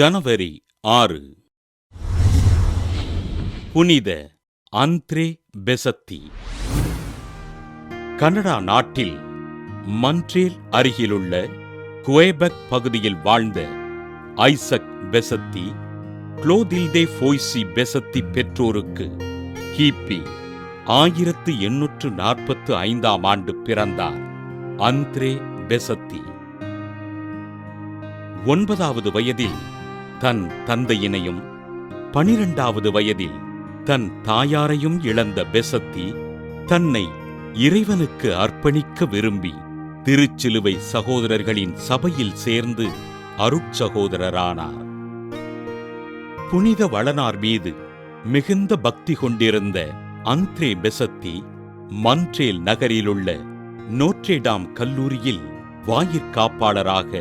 ஜனவரி 6. புனித அந்த்ரே பெசத்தி. கனடா நாட்டில் மன்ட்ரேல் அருகிலுள்ள குவேபெக் பகுதியில் வாழ்ந்த ஐசக் பெசத்தி, குளோதில்தே ஃபோய்சி பெசத்தி பெற்றோருக்கு கிபி 1845 ஆண்டு பிறந்தார். அந்த்ரே பெசத்தி 9வது வயதில் தன் தந்தையினையும் 12வது வயதில் தன் தாயாரையும் இழந்த பெசத்தி தன்னை இறைவனுக்கு அர்ப்பணிக்க விரும்பி திருச்சிலுவை சகோதரர்களின் சபையில் சேர்ந்து அருட்சகோதரரானார். புனித வளனார் மீது மிகுந்த பக்தி கொண்டிருந்த அந்த்ரே பெசத்தி மன்ட்ரேல் நகரிலுள்ள நோட்ரேடாம் கல்லூரியில் வாயிற்காப்பாளராக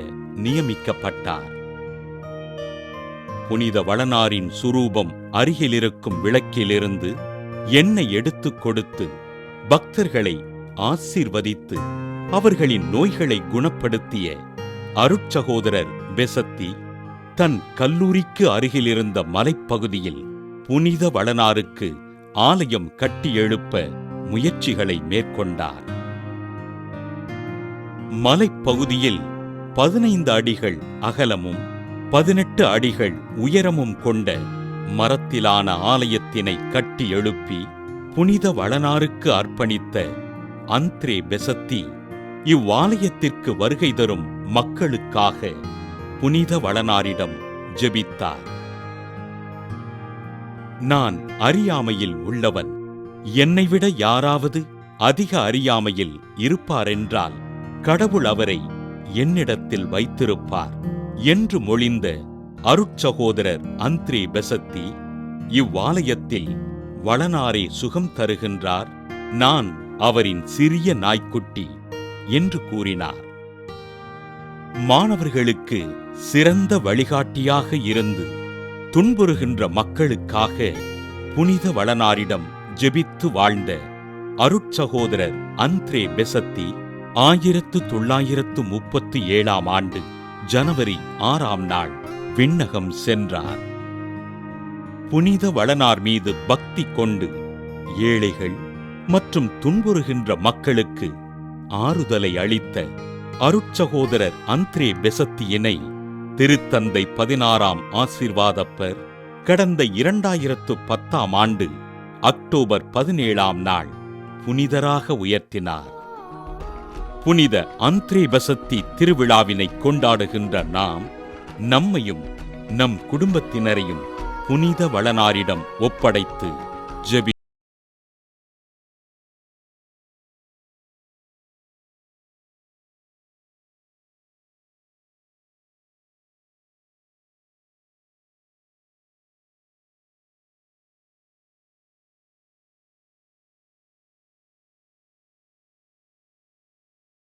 நியமிக்கப்பட்டார். புனித வளனாரின் சுரூபம் அருகிலிருக்கும் விளக்கிலிருந்து எண்ணெய் எடுத்துக் கொடுத்து பக்தர்களை ஆசீர்வதித்து அவர்களின் நோய்களை குணப்படுத்திய அருட்சகோதரர் பெசத்தி தன் கல்லூரிக்கு அருகிலிருந்த மலைப்பகுதியில் புனித வளனாருக்கு ஆலயம் கட்டி எழுப்ப முயற்சிகளை மேற்கொண்டார். மலைப்பகுதியில் 15 அடிகள் அகலமும் 18 அடிகள் உயரமும் கொண்ட மரத்திலான ஆலயத்தினை கட்டி எழுப்பி புனித வளனாருக்கு அர்ப்பணித்த அந்த்ரே பெசத்தி இவ்வாலயத்திற்கு வருகை தரும் மக்களுக்காக புனித வளனாரிடம் ஜெபித்தார். நான் அறியாமையில் உள்ளவன், என்னைவிட யாராவது அதிக அறியாமையில் இருப்பாரென்றால் கடவுள் அவரை என்னிடத்தில் வைத்திருப்பார் என்று மொழிந்த அருட்சகோதரர் அந்த்ரே பெசத்தி இவ்வாலயத்தில் வளனாரே சுகம் தருகின்றார், நான் அவரின் சிறிய நாய்க்குட்டி என்று கூறினார். மாணவர்களுக்கு சிறந்த வழிகாட்டியாக இருந்து துன்புறுகின்ற மக்களுக்காக புனித வளனாரிடம் ஜெபித்து வாழ்ந்த அருட்சகோதரர் அந்த்ரே பெசத்தி 1937 ஆண்டு ஜனவரி 6 விண்ணகம் சென்றார். புனித வளனார் மீது பக்தி கொண்டு ஏழைகள் மற்றும் துன்புறுகின்ற மக்களுக்கு ஆறுதலை அளித்த அருட்சகோதரர் அந்த்ரே பெசத்தியினை திருத்தந்தை 16 ஆசீர்வாதப்பர் கடந்த 2010 ஆண்டு அக்டோபர் 17 புனிதராக உயர்த்தினார். புனித அந்த்ரே பெசத்தி திருவிழாவினை கொண்டாடுகின்ற நாம் நம்மையும் நம் குடும்பத்தினரையும் புனித வளனாரிடம் ஒப்படைத்து ஜெபி